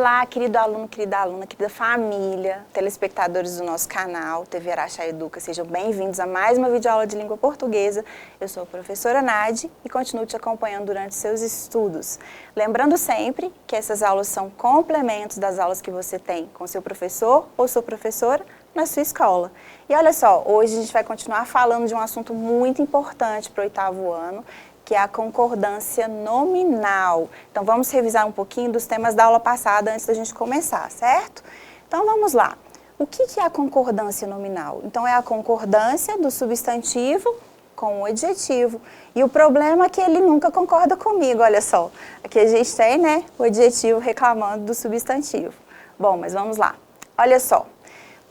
Olá, querido aluno, querida aluna, querida família, telespectadores do nosso canal TV Araxá Educa, sejam bem-vindos a mais uma videoaula de língua portuguesa. Eu sou a professora Nadi e continuo te acompanhando durante seus estudos. Lembrando sempre que essas aulas são complementos das aulas que você tem com seu professor ou sua professora na sua escola. E olha só, hoje a gente vai continuar falando de um assunto muito importante para o 8º ano, que é a concordância nominal. Então, vamos revisar um pouquinho dos temas da aula passada antes da gente começar, certo? Então, vamos lá. O que é a concordância nominal? Então, é a concordância do substantivo com o adjetivo. E o problema é que ele nunca concorda comigo, olha só. Aqui a gente tem, né, o adjetivo reclamando do substantivo. Bom, mas vamos lá. Olha só.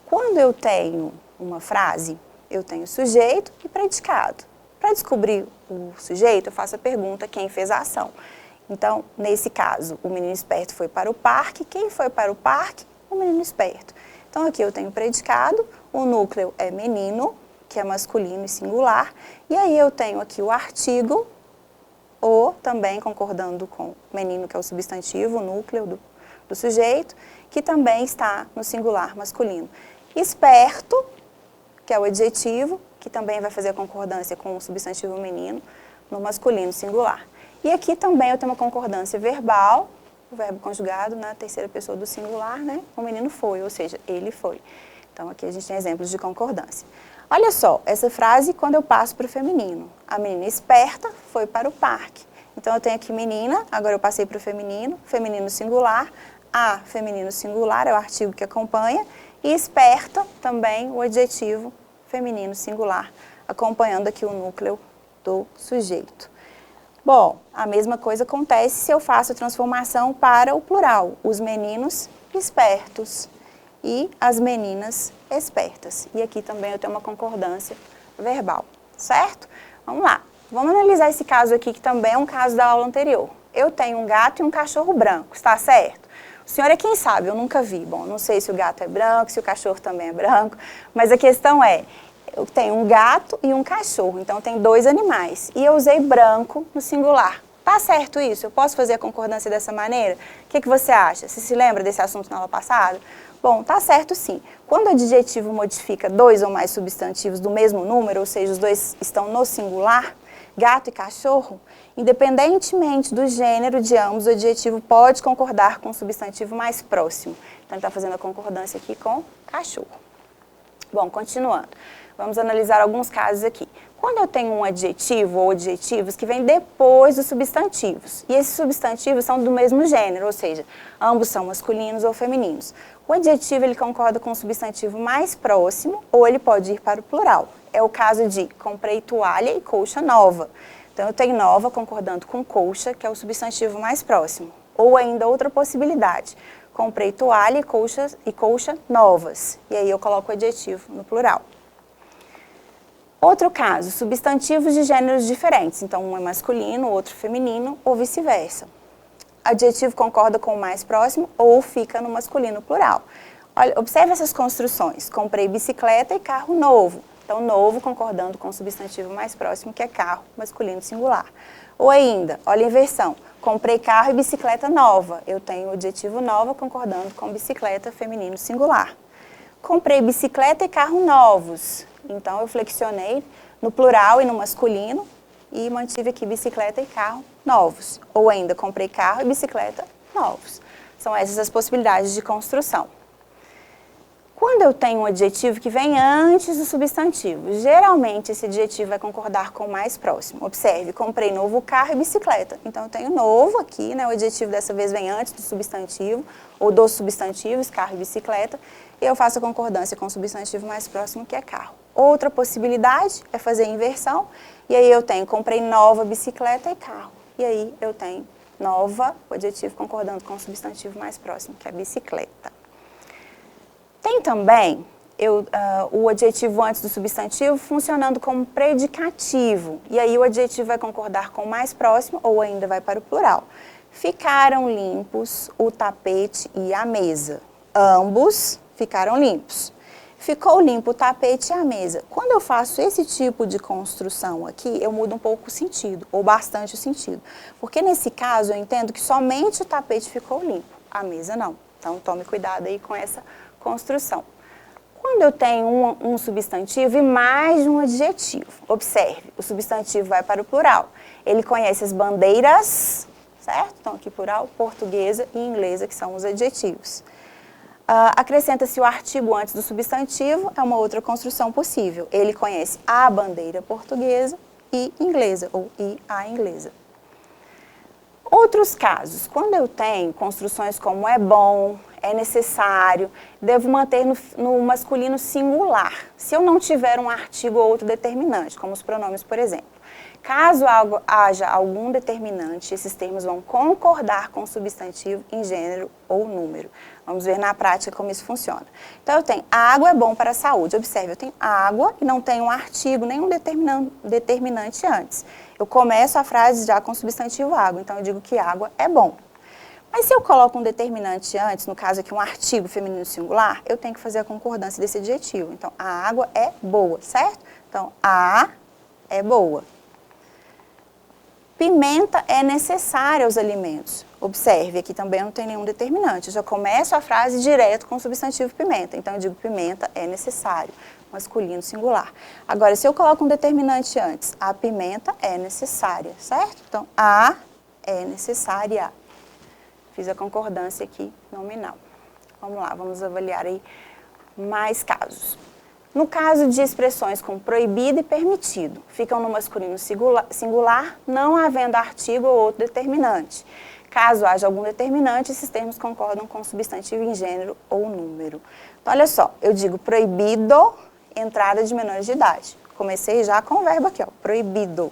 Quando eu tenho uma frase, eu tenho sujeito e predicado. Para descobrir o sujeito, eu faço a pergunta, quem fez a ação? Então, nesse caso, o menino esperto foi para o parque. Quem foi para o parque? O menino esperto. Então, aqui eu tenho o predicado, o núcleo é menino, que é masculino e singular. E aí eu tenho aqui o artigo, o, também concordando com menino, que é o substantivo, o núcleo do sujeito, que também está no singular masculino. Esperto, que é o adjetivo, que também vai fazer a concordância com o substantivo menino no masculino singular. E aqui também eu tenho uma concordância verbal, o verbo conjugado na terceira pessoa do singular, né? O menino foi, ou seja, ele foi. Então aqui a gente tem exemplos de concordância. Olha só, essa frase quando eu passo para o feminino. A menina esperta foi para o parque. Então eu tenho aqui menina, agora eu passei para o feminino, feminino singular. A, feminino singular, é o artigo que acompanha. E esperta, também o adjetivo feminino singular, acompanhando aqui o núcleo do sujeito. Bom, a mesma coisa acontece se eu faço a transformação para o plural. Os meninos espertos e as meninas espertas. E aqui também eu tenho uma concordância verbal, certo? Vamos lá. Vamos analisar esse caso aqui, que também é um caso da aula anterior. Eu tenho um gato e um cachorro branco, está certo? O senhor é quem sabe, eu nunca vi. Bom, não sei se o gato é branco, se o cachorro também é branco, mas a questão é, eu tenho um gato e um cachorro, então tem dois animais. E eu usei branco no singular. Tá certo isso? Eu posso fazer a concordância dessa maneira? O que você acha? Você se lembra desse assunto na aula passada? Bom, tá certo sim. Quando o adjetivo modifica dois ou mais substantivos do mesmo número, ou seja, os dois estão no singular, gato e cachorro, independentemente do gênero de ambos, o adjetivo pode concordar com o substantivo mais próximo. Então, ele está fazendo a concordância aqui com cachorro. Bom, continuando. Vamos analisar alguns casos aqui. Quando eu tenho um adjetivo ou adjetivos que vêm depois dos substantivos, e esses substantivos são do mesmo gênero, ou seja, ambos são masculinos ou femininos. O adjetivo ele concorda com o substantivo mais próximo ou ele pode ir para o plural. É o caso de comprei toalha e colcha nova. Então, eu tenho nova concordando com colcha, que é o substantivo mais próximo. Ou ainda outra possibilidade, comprei toalha e colcha novas. E aí eu coloco o adjetivo no plural. Outro caso, substantivos de gêneros diferentes. Então, um é masculino, o outro feminino, ou vice-versa. Adjetivo concorda com o mais próximo ou fica no masculino plural. Olha, observe essas construções. Comprei bicicleta e carro novo. Então, novo concordando com o substantivo mais próximo, que é carro, masculino singular. Ou ainda, olha a inversão. Comprei carro e bicicleta nova. Eu tenho o adjetivo nova concordando com bicicleta, feminino singular. Comprei bicicleta e carro novos. Então, eu flexionei no plural e no masculino e mantive aqui bicicleta e carro novos. Ou ainda, comprei carro e bicicleta novos. São essas as possibilidades de construção. Quando eu tenho um adjetivo que vem antes do substantivo, geralmente esse adjetivo vai concordar com o mais próximo. Observe, comprei novo carro e bicicleta. Então, eu tenho novo aqui, né? O adjetivo dessa vez vem antes do substantivo, ou dos substantivos, carro e bicicleta, e eu faço a concordância com o substantivo mais próximo, que é carro. Outra possibilidade é fazer a inversão, e aí eu tenho comprei nova bicicleta e carro. E aí eu tenho nova, o adjetivo concordando com o substantivo mais próximo, que é bicicleta. Tem também o adjetivo antes do substantivo funcionando como predicativo. E aí o adjetivo vai concordar com o mais próximo ou ainda vai para o plural. Ficaram limpos o tapete e a mesa. Ambos ficaram limpos. Ficou limpo o tapete e a mesa. Quando eu faço esse tipo de construção aqui, eu mudo um pouco o sentido, ou bastante o sentido. Porque nesse caso eu entendo que somente o tapete ficou limpo. a mesa não. Então, tome cuidado aí com essa construção. Quando eu tenho um substantivo e mais de um adjetivo, observe, o substantivo vai para o plural. Ele conhece as bandeiras, certo? Então, aqui plural, portuguesa e inglesa, que são os adjetivos. Acrescenta-se o artigo antes do substantivo, é uma outra construção possível. Ele conhece a bandeira portuguesa e inglesa, ou e a inglesa. Outros casos, quando eu tenho construções como é bom, é necessário, devo manter no masculino singular, se eu não tiver um artigo ou outro determinante, como os pronomes, por exemplo. Caso haja algum determinante, esses termos vão concordar com o substantivo em gênero ou número. Vamos ver na prática como isso funciona. Então, eu tenho água é bom para a saúde. Observe, eu tenho água e não tenho um artigo, nenhum determinante antes. Eu começo a frase já com o substantivo água, então eu digo que água é bom. Mas se eu coloco um determinante antes, no caso aqui um artigo feminino singular, eu tenho que fazer a concordância desse adjetivo. Então, a água é boa, certo? Então, a é boa. Pimenta é necessária aos alimentos. Observe, aqui também não tem nenhum determinante. Eu já começo a frase direto com o substantivo pimenta. Então, eu digo pimenta é necessário, masculino singular. Agora, se eu coloco um determinante antes, a pimenta é necessária, certo? Então, a é necessária. Fiz a concordância aqui nominal. Vamos lá, vamos avaliar aí mais casos. No caso de expressões como proibido e permitido, ficam no masculino singular, não havendo artigo ou outro determinante. Caso haja algum determinante, esses termos concordam com o substantivo em gênero ou número. Então, olha só, eu digo proibido, entrada de menores de idade. Comecei já com o verbo aqui, ó, proibido.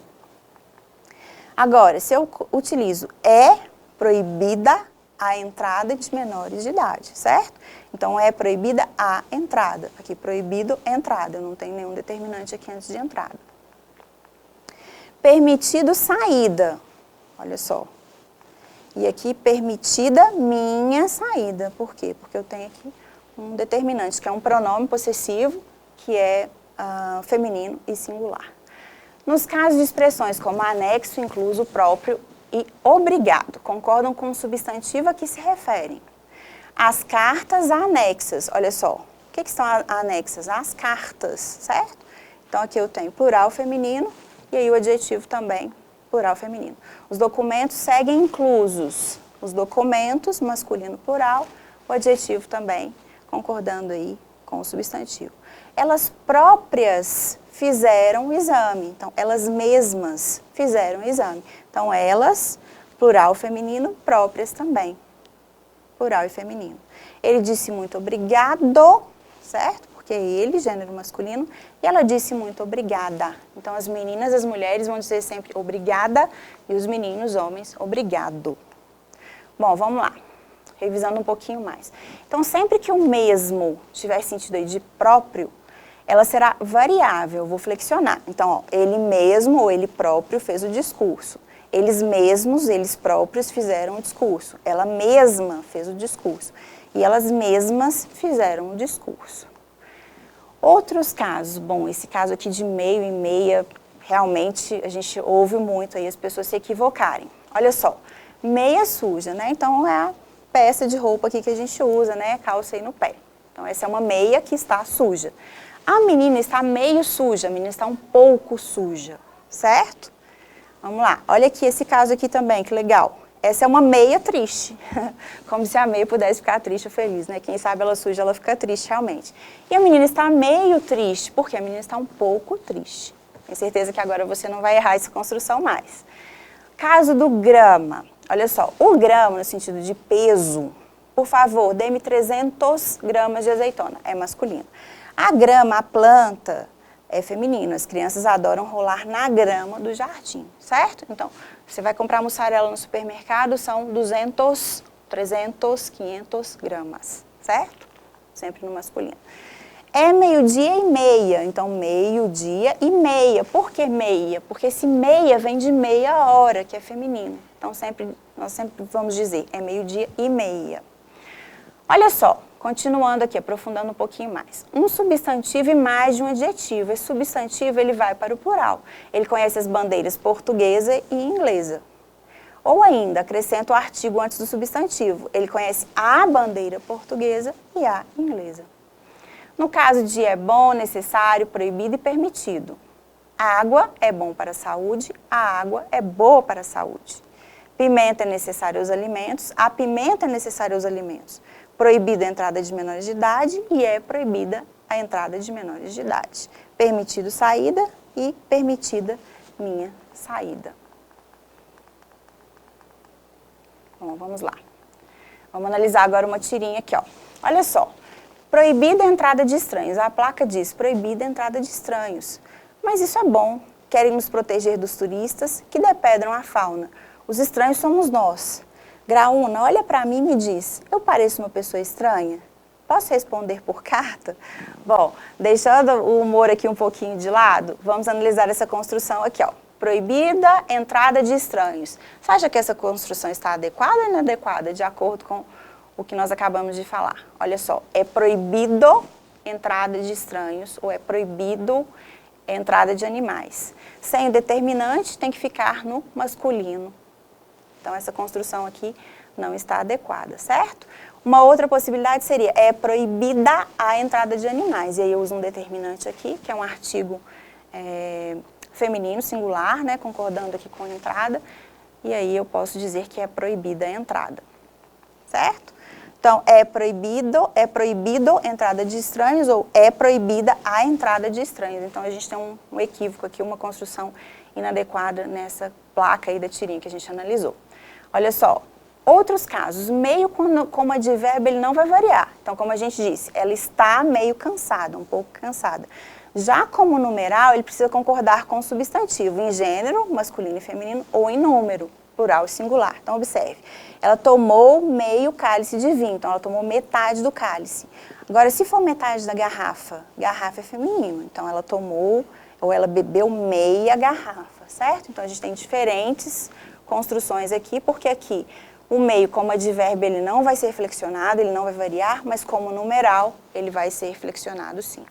Agora, se eu utilizo é proibida a entrada de menores de idade, certo? Então, é proibida a entrada. Aqui, proibido, entrada. Eu não tenho nenhum determinante aqui antes de entrada. Permitido saída. Olha só. E aqui, permitida minha saída. Por quê? Porque eu tenho aqui um determinante, que é um pronome possessivo, que é feminino e singular. Nos casos de expressões como anexo, incluso, próprio e obrigado, concordam com o substantivo a que se referem. As cartas anexas, olha só, o que são anexas? As cartas, certo? Então, aqui eu tenho plural feminino e aí o adjetivo também, plural feminino. Os documentos seguem inclusos. Os documentos, masculino plural, o adjetivo também, concordando aí com o substantivo. Elas próprias fizeram o exame, então, elas mesmas fizeram o exame. Então, elas, plural feminino, próprias também, plural e feminino. Ele disse muito obrigado, certo? Porque ele, gênero masculino, e ela disse muito obrigada. Então, as meninas, as mulheres vão dizer sempre obrigada e os meninos, homens, obrigado. Bom, vamos lá, revisando um pouquinho mais. Então, sempre que o mesmo tiver sentido aí de próprio, ela será variável, vou flexionar. Então, ó, ele mesmo ou ele próprio fez o discurso. Eles mesmos, eles próprios fizeram o discurso. Ela mesma fez o discurso. E elas mesmas fizeram o discurso. Outros casos, bom, esse caso aqui de meio e meia, realmente a gente ouve muito aí as pessoas se equivocarem. Olha só, meia suja, né? Então, é a peça de roupa aqui que a gente usa, né? Calça aí no pé. Então, essa é uma meia que está suja. A menina está meio suja, a menina está um pouco suja, certo? Vamos lá, olha aqui esse caso aqui também, que legal. Essa é uma meia triste, como se a meia pudesse ficar triste ou feliz, né? Quem sabe ela suja, ela fica triste realmente. E a menina está meio triste, porque a menina está um pouco triste. Tenho certeza que agora você não vai errar essa construção mais. Caso do grama, olha só, o grama no sentido de peso, por favor, dê-me 300 gramas de azeitona, é masculino. A grama, a planta, é feminino. As crianças adoram rolar na grama do jardim, certo? Então, você vai comprar mussarela no supermercado, são 200, 300, 500 gramas, certo? Sempre no masculino. É meio-dia e meia, então meio-dia e meia. Por que meia? Porque esse meia vem de meia hora, que é feminino. Então, nós sempre vamos dizer, é meio-dia e meia. Olha só. Continuando aqui, aprofundando um pouquinho mais. Um substantivo e mais de um adjetivo. Esse substantivo, ele vai para o plural. Ele conhece as bandeiras portuguesa e inglesa. Ou ainda, acrescenta o artigo antes do substantivo. Ele conhece a bandeira portuguesa e a inglesa. No caso de é bom, necessário, proibido e permitido. Água é bom para a saúde, a água é boa para a saúde. Pimenta é necessária aos alimentos, a pimenta é necessária aos alimentos. Proibida a entrada de menores de idade e é proibida a entrada de menores de idade. Permitido saída e permitida minha saída. Bom, vamos lá. Vamos analisar agora uma tirinha aqui, ó. Olha só. Proibida a entrada de estranhos. A placa diz proibida a entrada de estranhos. Mas isso é bom. Querem nos proteger dos turistas que depredam a fauna. Os estranhos somos nós. Graúna, olha para mim e me diz, eu pareço uma pessoa estranha? Posso responder por carta? Bom, deixando o humor aqui um pouquinho de lado, vamos analisar essa construção aqui, ó. Proibida entrada de estranhos. Você acha que essa construção está adequada ou inadequada, de acordo com o que nós acabamos de falar? Olha só, é proibido entrada de estranhos ou é proibido entrada de animais. Sem o determinante, tem que ficar no masculino. Então, essa construção aqui não está adequada, certo? Uma outra possibilidade seria, é proibida a entrada de animais. E aí eu uso um determinante aqui, que é um artigo feminino, singular, né, concordando aqui com a entrada. E aí eu posso dizer que é proibida a entrada, certo? Então, é proibido entrada de estranhos ou é proibida a entrada de estranhos. Então, a gente tem um equívoco aqui, uma construção inadequada nessa placa aí da tirinha que a gente analisou. Olha só, outros casos, meio como advérbio ele não vai variar. Então, como a gente disse, ela está meio cansada, um pouco cansada. Já como numeral, ele precisa concordar com o substantivo em gênero, masculino e feminino, ou em número, plural e singular. Então, observe, ela tomou meio cálice de vinho, então ela tomou metade do cálice. Agora, se for metade da garrafa, garrafa é feminino, então ela tomou ou ela bebeu meia garrafa, certo? Então, a gente tem diferentes construções aqui, porque aqui o meio como advérbio ele não vai ser flexionado, ele não vai variar, mas como numeral ele vai ser flexionado sim.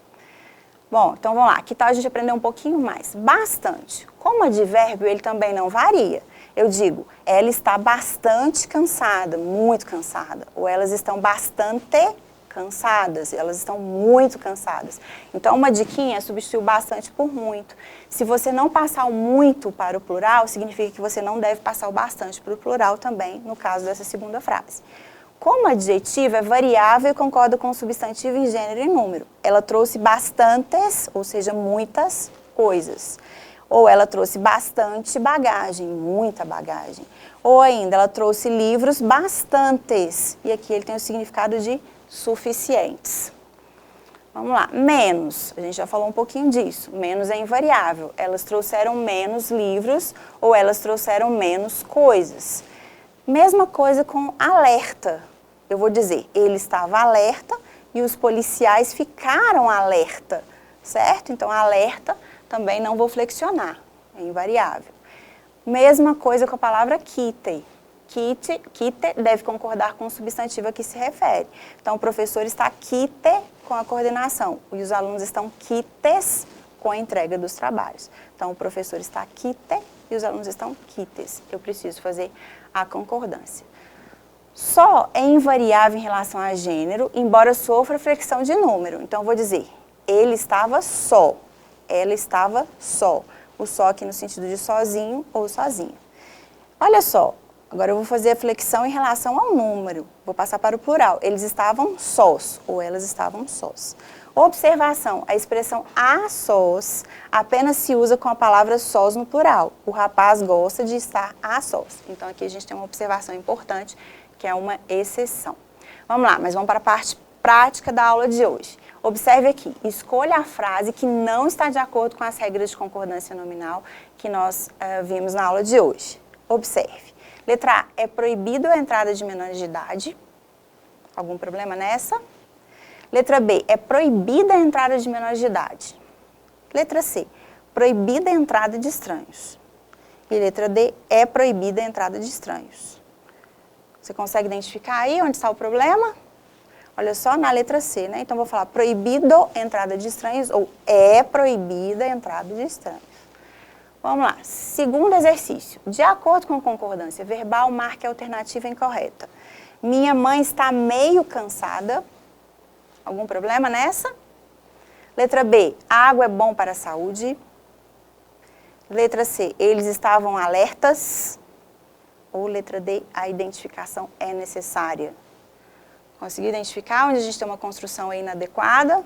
Bom, então vamos lá, que tal a gente aprender um pouquinho mais? Bastante. Como advérbio ele também não varia. Eu digo, ela está bastante cansada, muito cansada, ou elas estão bastante cansadas, elas estão muito cansadas. Então, uma diquinha é substituir o bastante por muito. Se você não passar o muito para o plural, significa que você não deve passar o bastante para o plural também, no caso dessa segunda frase. Como adjetivo é variável e concorda com o substantivo em gênero e número. Ela trouxe bastantes, ou seja, muitas coisas. Ou ela trouxe bastante bagagem, muita bagagem. Ou ainda, ela trouxe livros bastantes. E aqui ele tem o significado de suficientes. Vamos lá, menos, a gente já falou um pouquinho disso, menos é invariável, elas trouxeram menos livros ou elas trouxeram menos coisas. Mesma coisa com alerta, eu vou dizer, ele estava alerta e os policiais ficaram alerta, certo? Então, alerta também não vou flexionar, é invariável. Mesma coisa com a palavra quite. Quite deve concordar com o substantivo a que se refere. Então, o professor está quite com a coordenação e os alunos estão quites com a entrega dos trabalhos. Então, o professor está quite e os alunos estão quites. Eu preciso fazer a concordância. Só é invariável em relação a gênero, embora sofra flexão de número. Então, eu vou dizer, ele estava só, ela estava só. O só aqui no sentido de sozinho ou sozinha. Olha só. Agora eu vou fazer a flexão em relação ao número. Vou passar para o plural. Eles estavam sós, ou elas estavam sós. Observação, a expressão a sós apenas se usa com a palavra sós no plural. O rapaz gosta de estar a sós. Então aqui a gente tem uma observação importante, que é uma exceção. Vamos lá, mas vamos para a parte prática da aula de hoje. Observe aqui, escolha a frase que não está de acordo com as regras de concordância nominal que nós vimos na aula de hoje. Observe. Letra A, é proibido a entrada de menores de idade. Algum problema nessa? Letra B, é proibida a entrada de menores de idade. Letra C, proibida a entrada de estranhos. E letra D, é proibida a entrada de estranhos. Você consegue identificar aí onde está o problema? Olha só, na letra C, né? Então, vou falar proibido a entrada de estranhos ou é proibida a entrada de estranhos. Vamos lá. Segundo exercício. De acordo com a concordância verbal, marque a alternativa incorreta. Minha mãe está meio cansada. Algum problema nessa? Letra B. Água é bom para a saúde. Letra C. Eles estavam alertas. Ou letra D. A identificação é necessária. Conseguiu identificar onde a gente tem uma construção aí inadequada?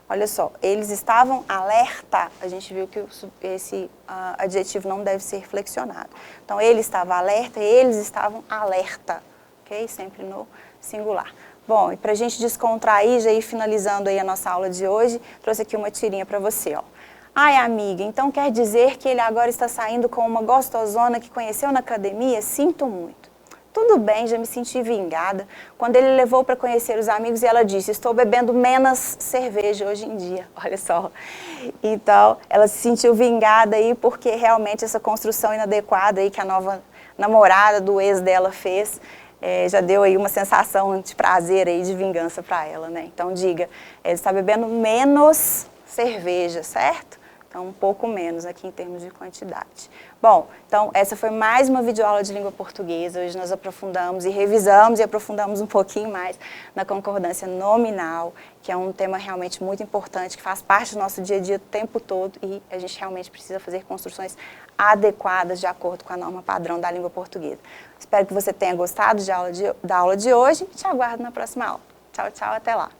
Olha só, eles estavam alerta. A gente viu que esse adjetivo não deve ser flexionado. Então, ele estava alerta, eles estavam alerta. Ok? Sempre no singular. Bom, e para a gente descontrair, já ir finalizando aí a nossa aula de hoje, trouxe aqui uma tirinha para você, ó. Ai, amiga, então quer dizer que ele agora está saindo com uma gostosona que conheceu na academia? Sinto muito. Tudo bem, já me senti vingada. Quando ele levou para conhecer os amigos e ela disse, estou bebendo menos cerveja hoje em dia. Olha só. Então, ela se sentiu vingada aí porque realmente essa construção inadequada aí que a nova namorada do ex dela fez, já deu aí uma sensação de prazer aí, de vingança para ela, né? Então, diga, ele está bebendo menos cerveja, certo? Então, um pouco menos aqui em termos de quantidade. Bom, então, essa foi mais uma videoaula de língua portuguesa. Hoje nós aprofundamos e revisamos e aprofundamos um pouquinho mais na concordância nominal, que é um tema realmente muito importante, que faz parte do nosso dia a dia o tempo todo e a gente realmente precisa fazer construções adequadas de acordo com a norma padrão da língua portuguesa. Espero que você tenha gostado da aula de hoje e te aguardo na próxima aula. Tchau, tchau, até lá!